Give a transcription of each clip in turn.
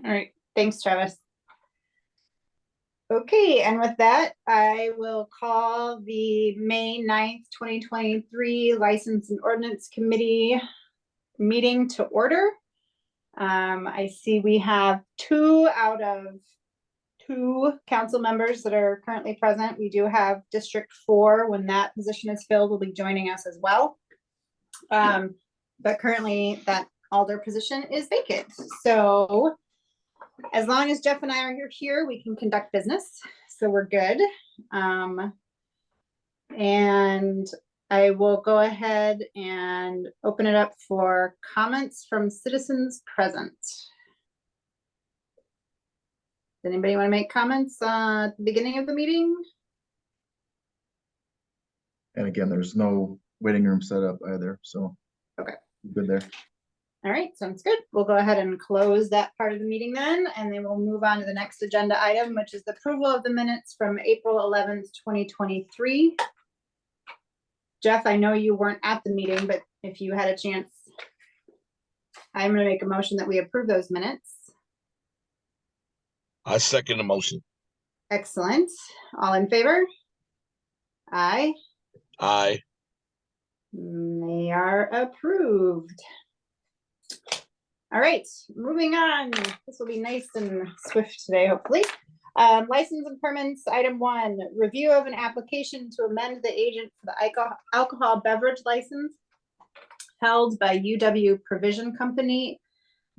All right, thanks, Travis. Okay, and with that, I will call the May 9th, 2023 License and Ordinance Committee meeting to order. I see we have 2 out of 2 council members that are currently present. We do have District 4, when that position is filled, will be joining us as well. But currently that alder position is vacant. So as long as Jeff and I are here, we can conduct business. So we're good. And I will go ahead and open it up for comments from citizens present. Does anybody want to make comments at the beginning of the meeting? And again, there's no waiting room set up either, so okay, good there. All right, sounds good. We'll go ahead and close that part of the meeting then, and then we'll move on to the next agenda item, which is the approval of the minutes from April 11th, 2023. Jeff, I know you weren't at the meeting, but if you had a chance, I'm going to make a motion that we approve those minutes. I second the motion. Excellent. All in favor? Aye. Aye. They are approved. All right, moving on. This will be nice and swift today, hopefully. License and permits, item 1, review of an application to amend the agent for the alcohol beverage license held by UW Provision Company,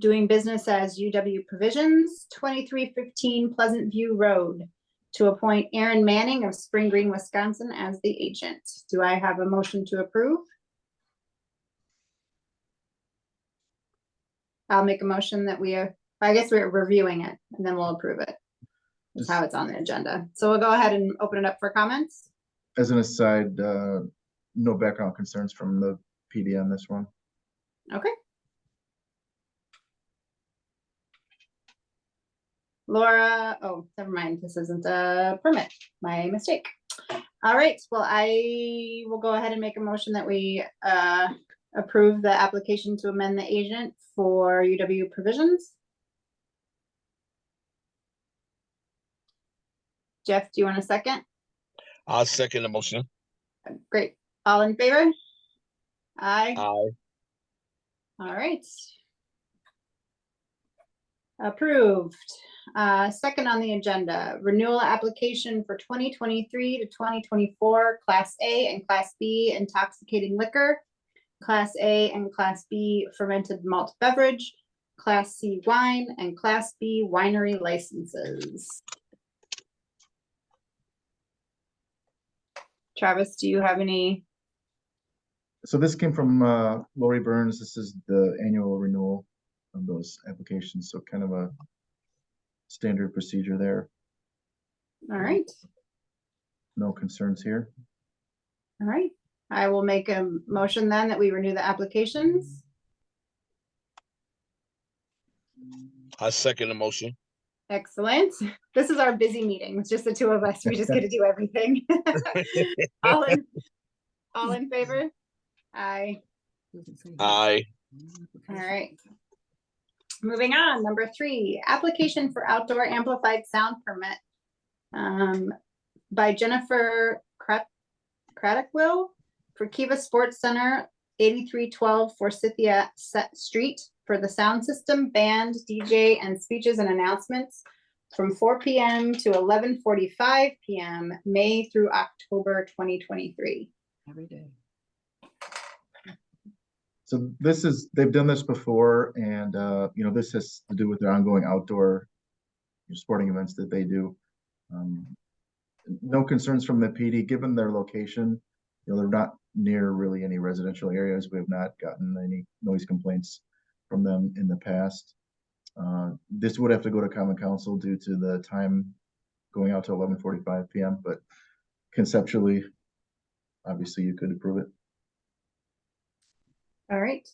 doing business as UW Provisions, 2315 Pleasant View Road, to appoint Aaron Manning of Spring Green, Wisconsin as the agent. Do I have a motion to approve? I'll make a motion that we, I guess we're reviewing it and then we'll approve it. That's how it's on the agenda. So we'll go ahead and open it up for comments. As an aside, no background concerns from the PD on this one. Okay. Laura, oh, never mind. This isn't a permit. My mistake. All right. Well, I will go ahead and make a motion that we approve the application to amend the agent for UW Provisions. Jeff, do you want a second? I'll second the motion. Great. All in favor? Aye. Aye. All right. Approved. Second on the agenda, renewal application for 2023 to 2024 Class A and Class B intoxicating liquor, Class A and Class B fermented malt beverage, Class C wine, and Class B winery licenses. Travis, do you have any? So this came from Lori Burns. This is the annual renewal of those applications. So kind of a standard procedure there. All right. No concerns here. All right. I will make a motion then that we renew the applications. I second the motion. Excellent. This is our busy meeting. It's just the 2 of us. We just get to do everything. all in favor? Aye. Aye. All right. Moving on, number 3, application for outdoor amplified sound permit by Jennifer Craddockwill for Kiva Sports Center, 8312 Forsythia Street, for the sound system, band, DJ, and speeches and announcements from 4 p.m. to 11:45 p.m. May through October 2023. Every day. So this is, they've done this before, and you know, this has to do with their ongoing outdoor sporting events that they do. No concerns from the PD, given their location. You know, they're not near really any residential areas. We have not gotten any noise complaints from them in the past. This would have to go to Common Council due to the time going out to 11:45 p.m. But conceptually, obviously, you could approve it. All right.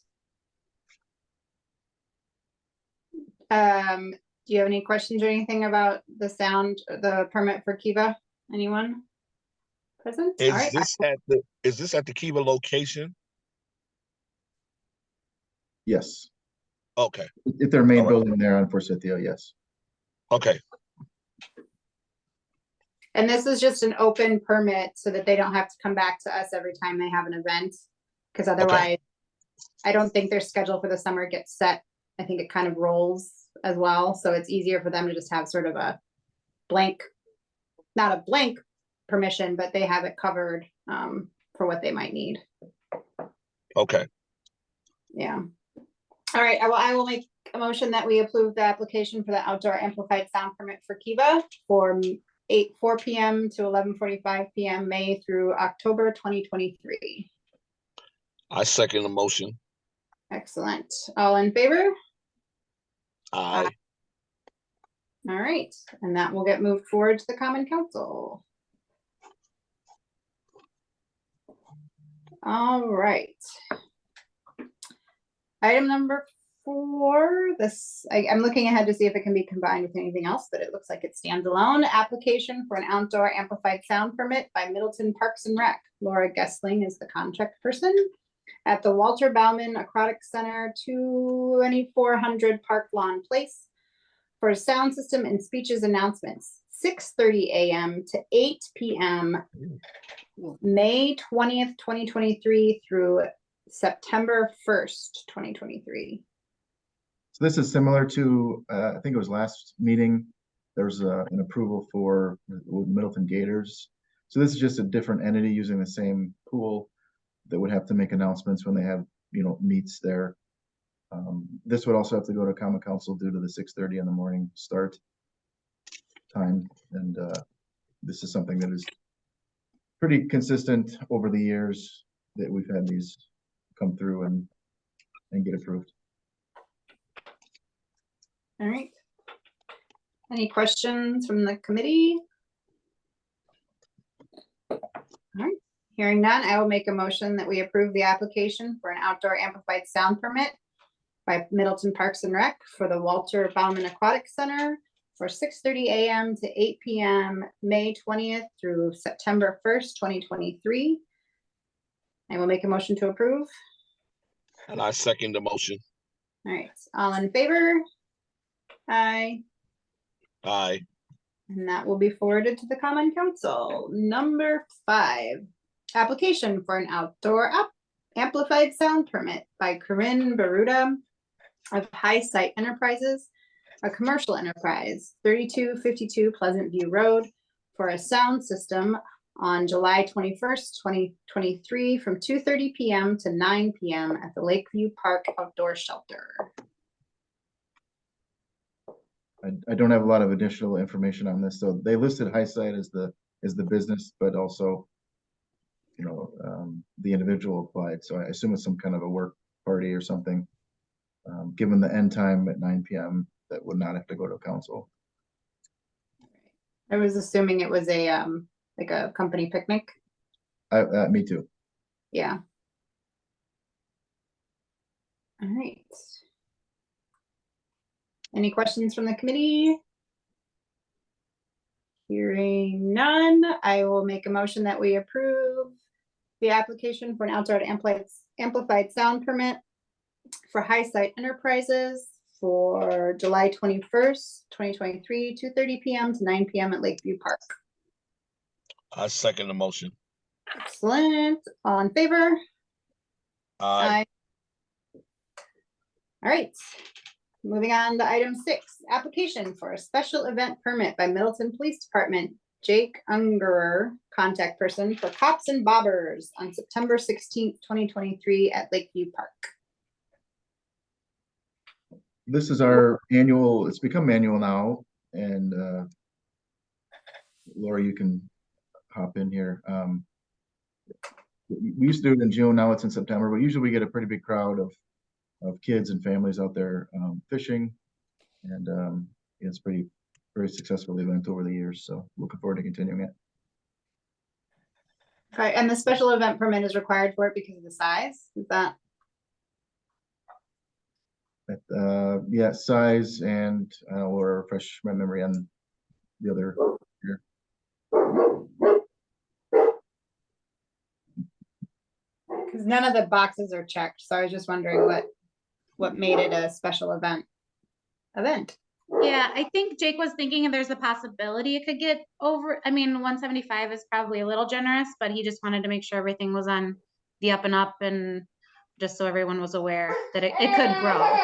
Do you have any questions or anything about the sound, the permit for Kiva? Anyone present? Is All right. this at the Kiva location? Yes. Okay, If their main All right. building there on Forsythia, yes. okay, And this is just an open permit so that they don't have to come back to us every time they have an event. Because otherwise, I don't think their schedule for the summer gets set. I think it kind of rolls as well. So it's easier for them to just have sort of a blank, not a blank permission, but they have it covered for what they might need. okay. Yeah. All right, I will make a motion that we approve the application for the outdoor amplified sound permit for Kiva for 4 p.m. to 11:45 p.m. May through October 2023. I second the motion. Excellent. All in favor? Aye. All right, and that will get moved forward to the Common Council. All right. Item number 4, I'm looking ahead to see if it can be combined with anything else, but it looks like it stands alone. Application for an outdoor amplified sound permit by Middleton Parks and Rec. Laura Gessling is the contract person at the Walter Bauman Aquatic Center, 2400 Park Lawn Place for a sound system and speeches announcements, 6:30 a.m. to 8 p.m. May 20th, 2023 through September 1st, 2023. So this is similar to, I think it was last meeting, there was an approval for Middleton Gators. So this is just a different entity using the same pool that would have to make announcements when they have, meets there. This would also have to go to Common Council due to the 6:30 in the morning start time. And this is something that is pretty consistent over the years that we've had these come through and get approved. All right. Any questions from the committee? All right. Hearing none, I will make a motion that we approve the application for an outdoor amplified sound permit by Middleton Parks and Rec for the Walter Bauman Aquatic Center for 6:30 a.m. to 8 p.m. May 20th through September 1st, 2023. I will make a motion to approve. And I second the motion. All right, all in favor? Aye. Aye. And that will be forwarded to the Common Council. Number 5, application for an outdoor amplified sound permit by Corinne Baruda of High Sight Enterprises, a commercial enterprise, 3252 Pleasant View Road, for a sound system on July 21st, 2023 from 2:30 p.m. to 9 p.m. at the Lakeview Park Outdoor Shelter. I don't have a lot of additional information on this. So they listed High Sight as the business, but also, the individual applied. So I assume it's some kind of a work party or something. Given the end time at 9 p.m., that would not have to go to council. I was assuming it was a like a company picnic. Me too. Yeah. All right. Any questions from the committee? Hearing none, I will make a motion that we approve the application for an outdoor amplified sound permit for High Sight Enterprises for July 21st, 2023, 2:30 p.m. to 9 p.m. at Lakeview Park. I second the motion. Excellent. All in favor? Aye. All right. Moving on to item 6, application for a special event permit by Middleton Police Department, Jake Ungerer, contact person for Cops and Bobbers on September 16th, 2023 at Lakeview Park. This is our annual, it's become annual now. And Laura, you can hop in here. We used to do it in June, now it's in September, but usually we get a pretty big crowd of kids and families out there fishing, and it's very successful event over the years. So looking forward to continuing it. Okay, and the special event permit is required for it because of the size. Is that? Yeah, size, and I'll refresh my memory on the other here. Because none of the boxes are checked, so I was just wondering what made it a special event. Yeah, I think Jake was thinking there's a possibility it could get over. I mean, 175 is probably a little generous, but he just wanted to make sure everything was on the up and up, and just so everyone was aware that it could grow.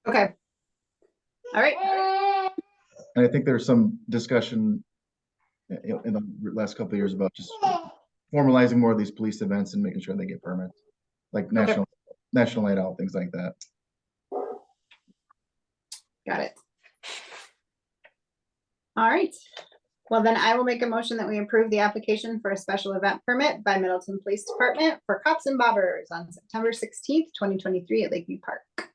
Okay. All right. And I think there's some discussion in the last couple of years about just formalizing more of these police events and making sure they get permits, like national night out, things like that. Got it. All right. Well, then I will make a motion that we approve the application for a special event permit by Middleton Police Department for Cops and Bobbers on September 16th, 2023 at Lakeview Park.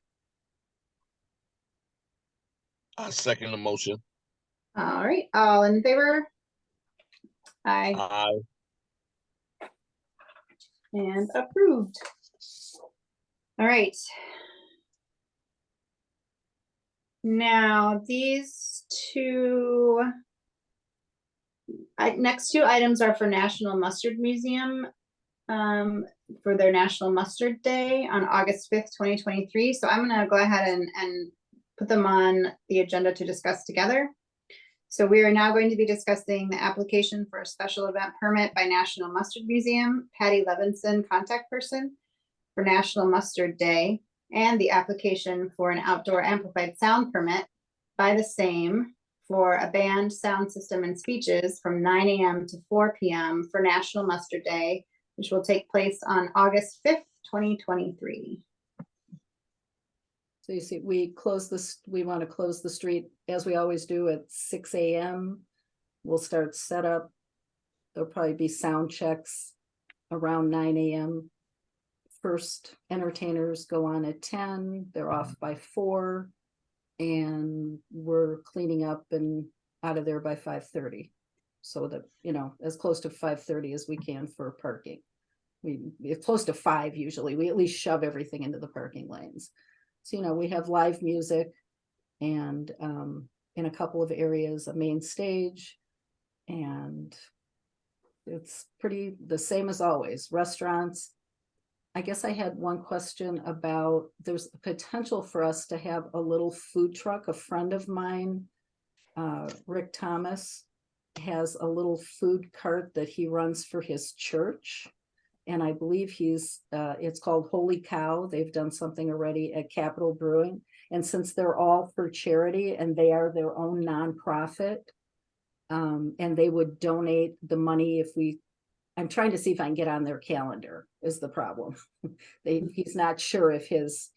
I second the motion. All right, all in favor? Aye. Aye. And approved. All right. Now, these two next two items are for National Mustard Museum for their National Mustard Day on August 5th, 2023. So I'm gonna go ahead and put them on the agenda to discuss together. So we are now going to be discussing the application for a special event permit by National Mustard Museum, Patty Levinson, contact person for National Mustard Day, and the application for an outdoor amplified sound permit by the same for a band, sound system, and speeches from 9 a.m. to 4 p.m. for National Mustard Day, which will take place on August 5th, 2023. So you see, we want to close the street as we always do at 6 a.m. We'll start setup. There'll probably be sound checks around 9 a.m. First entertainers go on at 10, they're off by 4, and we're cleaning up and out of there by 5:30. So that, you know, as close to 5:30 as we can for parking. It's close to 5 usually. We at least shove everything into the parking lanes. So, you know, we have live music and in a couple of areas, a main stage, and it's pretty the same as always. Restaurants. I guess I had one question about, there's a potential for us to have a little food truck. A friend of mine, Rick Thomas, has a little food cart that he runs for his church. And I believe it's called Holy Cow. They've done something already at Capitol Brewing. And since they're all for charity and they are their own nonprofit, and they would donate the money I'm trying to see if I can get on their calendar is the problem. He's not sure if his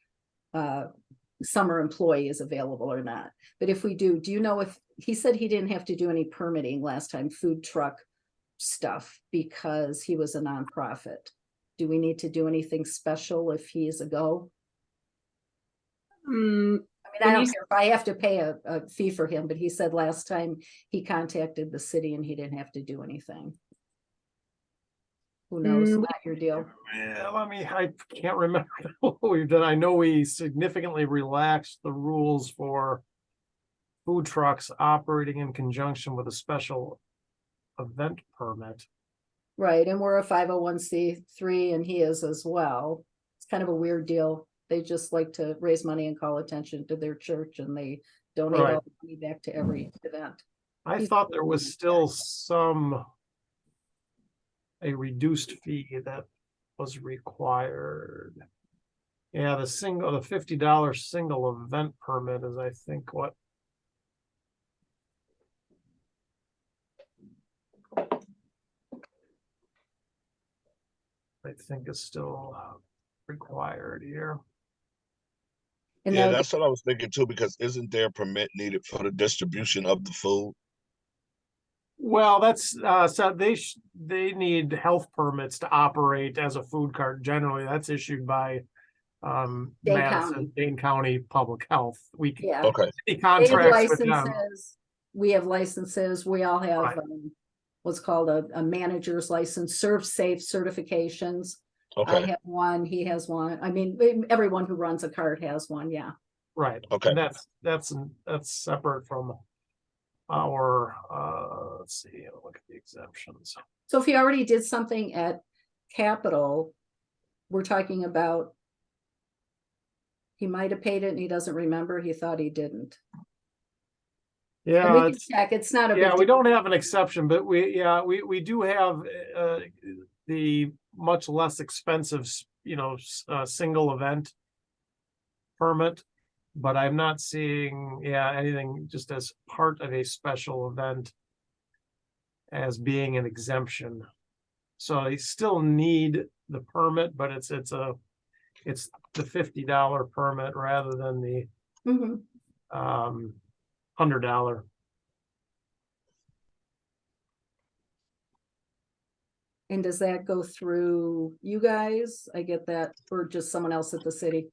summer employee is available or not. But if we do you know if he said he didn't have to do any permitting last time, food truck stuff, because he was a nonprofit. Do we need to do anything special if he is a go? I mean, I don't care if I have to pay a fee for him, but he said last time he contacted the city and he didn't have to do anything. Who knows? Not your deal. Yeah, I can't remember what we've done. I know we significantly relaxed the rules for food trucks operating in conjunction with a special event permit. Right, and we're a 501c3 and he is as well. It's kind of a weird deal. They just like to raise money and call attention to their church, and they donate all the money back to every event. I thought there was still a reduced fee that was required. Yeah, the $50 single event permit is, I think, what I think is still required here. And Yeah, now, that's what I was thinking too, because isn't there a permit needed for the distribution of the food? Well, that's so they need health permits to operate as a food cart. Generally, that's issued by Dane County Public Health. Okay. He they have contracts with them. licenses. We have licenses. We all have Right. What's called a manager's license, Serve Safe certifications. I Okay. have one, he has one. I mean, everyone who runs a cart has one, yeah. Right. Okay. And that's separate from our let's see, look at the exemptions. So if he already did something at Capitol, we're talking about He might have paid it and he doesn't remember. He thought he didn't. And Yeah, we can it's, check. It's not a big yeah, we deal. don't have an exception, but we do have the much less expensive, single event permit. But I'm not seeing, anything just as part of a special event as being an exemption. So they still need the permit, but it's the $50 permit rather than the Mhm. $100. And does that go through you guys? I get that, or just someone else at the city?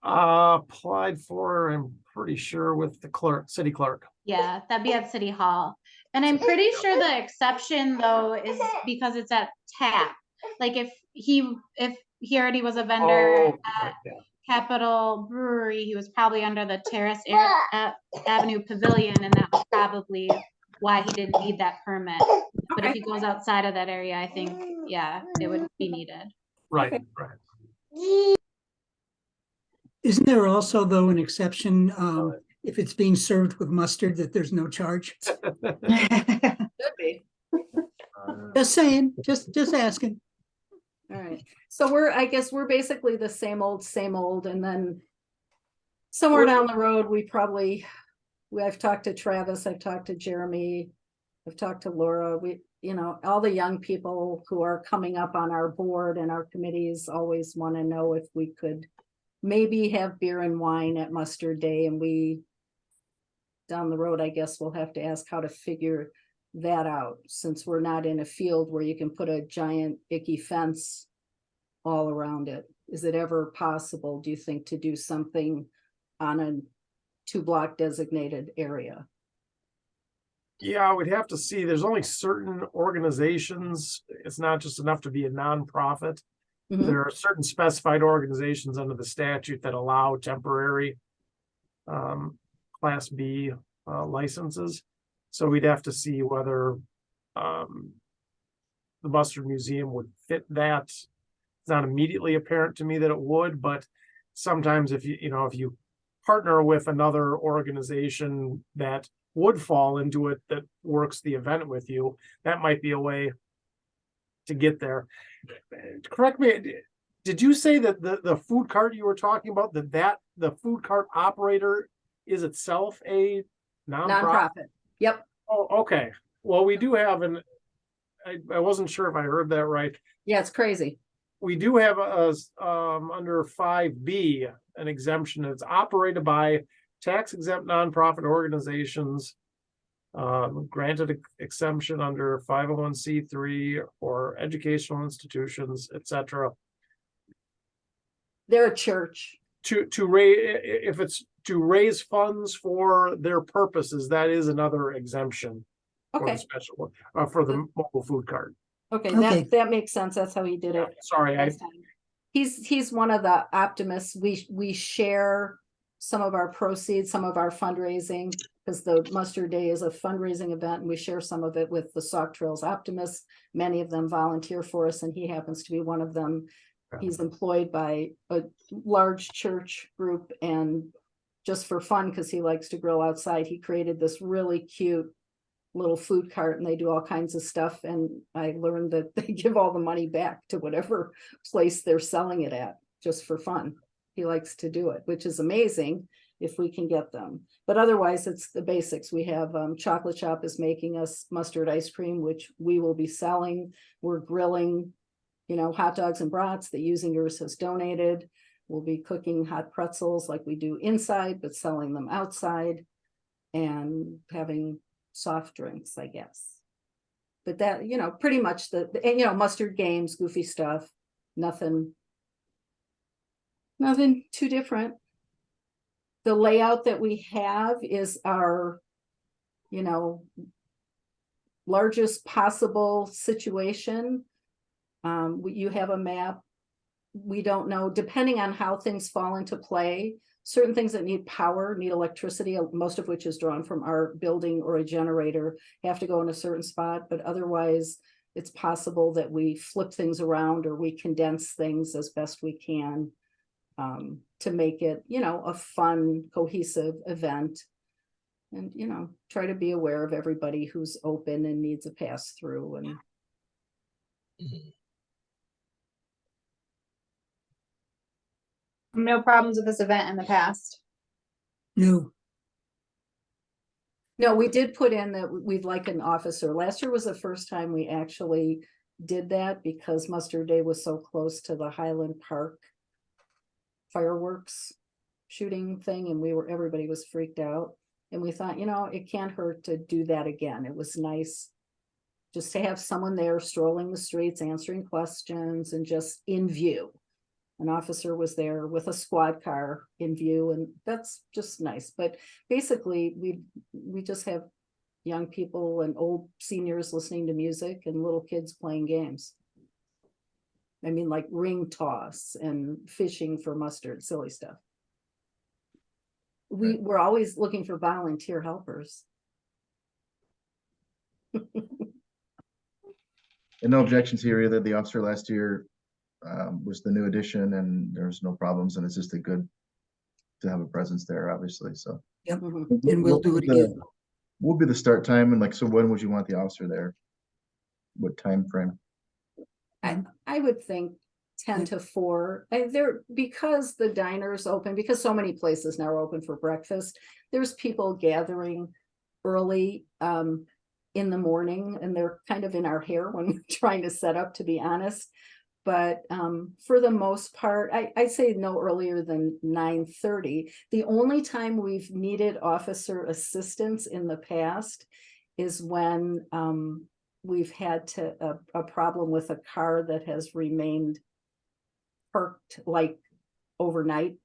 Applied for, I'm pretty sure, with the city clerk. Yeah, that'd be at City Hall. And I'm pretty sure the exception though is because it's at tap. Like if he already was a vendor Oh, at yeah. Capitol Brewery, he was probably under the Terrace Avenue Pavilion, and that was probably why he didn't need that permit. But if Okay. he goes outside of that area, I think, yeah, it would be needed. Right, Okay. right. Isn't there also, though, an exception if it's being served with mustard that there's no charge? Could be. Just saying, just asking. All right. So I guess we're basically the same old, and then somewhere down the road, I've talked to Travis, I've talked to Jeremy, I've talked to Laura, all the young people who are coming up on our board and our committees always want to know if we could maybe have beer and wine at Mustard Day, and down the road, I guess we'll have to ask how to figure that out, since we're not in a field where you can put a giant icky fence all around it. Is it ever possible, do you think, to do something on a 2-block designated area? Yeah, we'd have to see. There's only certain organizations. It's not just enough to be a nonprofit. Mhm. There are certain specified organizations under the statute that allow temporary Class B licenses. So we'd have to see whether the Mustard Museum would fit that. It's not immediately apparent to me that it would, but sometimes if you partner with another organization that would fall into it, that works the event with you, that might be a way to get there. Correct me, did you say that the food cart you were talking about, that the food cart operator is itself a nonprofit? Yep. Oh, okay. Well, we do have I wasn't sure if I heard that right. Yeah, it's crazy. We do have under 5B, an exemption. It's operated by tax exempt nonprofit organizations, granted exemption under 501c3 or educational institutions, etc. They're a church. To raise, if it's to raise funds for their purposes, that is another exemption. For the Okay, special for the mobile food cart. okay, Okay. that makes sense. That's how he did it. Sorry, last time. He's one of the optimists. We share some of our proceeds, some of our fundraising, because the Mustard Day is a fundraising event, and we share some of it with the Sauk Trails Optimists. Many of them volunteer for us, and he happens to be one of them. He's employed by a large church group, and just for fun, because he likes to grill outside, he created this really cute little food cart, and they do all kinds of stuff. And I learned that they give all the money back to whatever place they're selling it at, just for fun. He likes to do it, which is amazing if we can get them. But otherwise, it's the basics. We have Chocolate Shop is making us mustard ice cream, which we will be selling. We're grilling, hot dogs and brats that Usingers has donated. We'll be cooking hot pretzels like we do inside, but selling them outside, and having soft drinks, I guess. But that, pretty much mustard games, goofy stuff, nothing too different. The layout that we have is our, largest possible situation. You have a map. We don't know, depending on how things fall into play, certain things that need power, need electricity, most of which is drawn from our building or a generator, have to go in a certain spot, but otherwise it's possible that we flip things around or we condense things as best we can. to make it, you know, a fun, cohesive event. And, you know, try to be aware of everybody who's open and needs a pass through and Mhm. No problems with this event in the past. No, no, we did put in that we'd like an officer. Last year was the first time we actually did that because Mustard Day was so close to the Highland Park fireworks shooting thing, and everybody was freaked out. And we thought, you know, it can't hurt to do that again. It was nice just to have someone there strolling the streets, answering questions and just in view. An officer was there with a squad car in view, and that's just nice. But basically, we just have young people and old seniors listening to music and little kids playing games. I mean, like ring toss and fishing for mustard, silly stuff. We're always looking for volunteer helpers. And no objections here either. The officer last year was the new addition, and there's no problems, and it's just a good to have a presence there, obviously. So Mhm. and we'll What do would it again. What would be the start time, and like, so when would you want the officer there? What time frame? I would think 10 to 4. Because the diner's open, because so many places now are open for breakfast, there's people gathering early in the morning, and they're kind of in our hair when we're trying to set up, to be honest. But for the most part, I'd say no earlier than 9:30. The only time we've needed officer assistance in the past is when we've had a problem with a car that has remained parked like overnight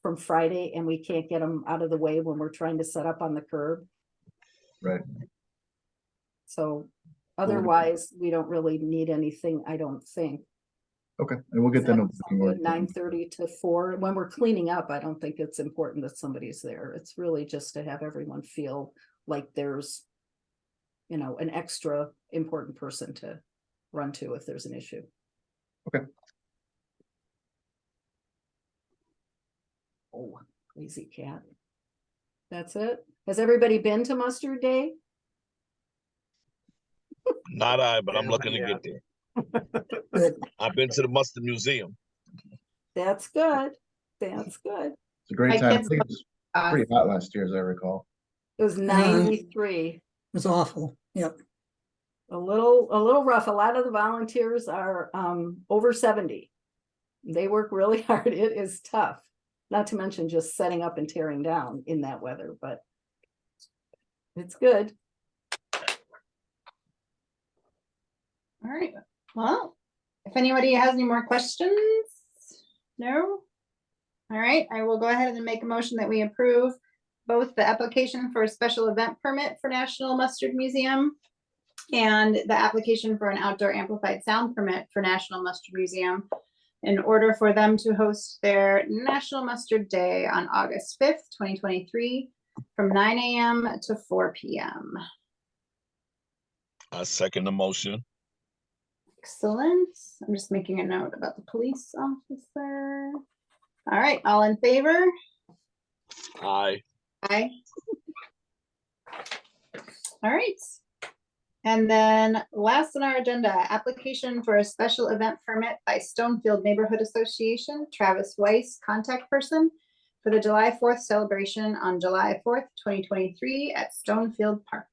from Friday, and we can't get them out of the way when we're trying to set up on the curb. Right. So otherwise, we don't really need anything, I don't think. Okay, and we'll get that. 9:30 to 4. When we're cleaning up, I don't think it's important that somebody's there. It's really just to have everyone feel like there's, you know, an extra important person to run to if there's an issue. Okay. Oh, lazy cat. That's it. Has everybody been to Mustard Day? Not I, but I'm Yeah, looking to yeah. get there. Good. I've been to the Mustard Museum. That's good. That's good. It's a great My time. I kids think it was pretty hot last year, as I recall. It was 93. It was awful. Yep. A little rough. A lot of the volunteers are over 70. They work really hard. It is tough. Not to mention just setting up and tearing down in that weather, but it's good. All right, well, if anybody has any more questions, no? All right, I will go ahead and make a motion that we approve both the application for a special event permit for National Mustard Museum and the application for an outdoor amplified sound permit for National Mustard Museum in order for them to host their National Mustard Day on August 5th, 2023 from 9 a.m. to 4 p.m. I second the motion. Excellent. I'm just making a note about the police officer. All right, all in favor? Aye. Aye. All right. And then last on our agenda, application for a special event permit by Stonefield Neighborhood Association, Travis Weiss, contact person for the July 4th celebration on July 4th, 2023 at Stonefield Park.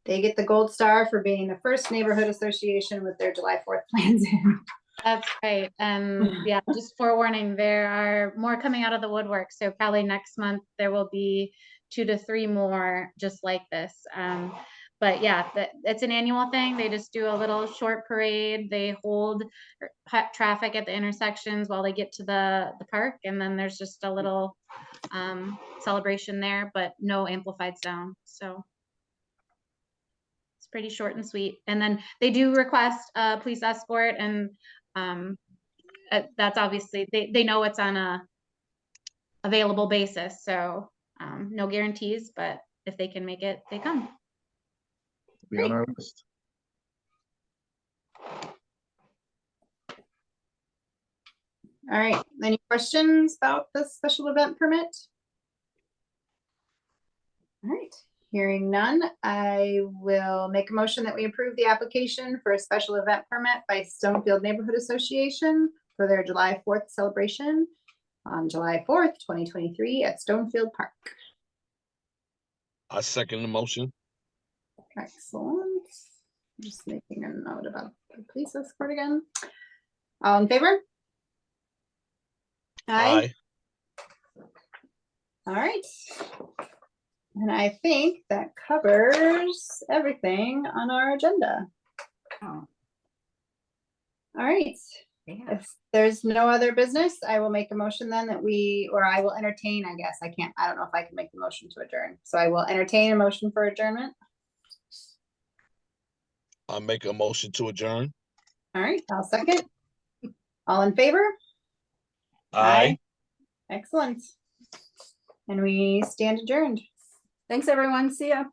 They get the gold star for being the first neighborhood association with their July 4th plans in. That's right. And yeah, just forewarning, there are more coming out of the woodwork. So probably next month there will be 2 to 3 more just like this. But yeah, it's an annual thing. They just do a little short parade. They hold traffic at the intersections while they get to the park. And then there's just a little celebration there, but no amplified sound. So it's pretty short and sweet. And then they do request a police escort, and that's obviously, they know it's on a available basis. So no guarantees, but if they can make it, they come. Be on our list. All right, any questions about the special event permit? All right, hearing none, I will make a motion that we approve the application for a special event permit by Stonefield Neighborhood Association for their July 4th celebration on July 4th, 2023 at Stonefield Park. I second the motion. Excellent. Just making a note about the police escort again. All in favor? Aye. All right. And I think that covers everything on our agenda. Oh, All right. yeah. If there's no other business, I will make a motion then that or I will entertain, I guess. I don't know if I can make the motion to adjourn. So I will entertain a motion for adjournment. I make a motion to adjourn. All right, I'll second. All in favor? Aye. Excellent. And we stand adjourned. Thanks, everyone. See ya.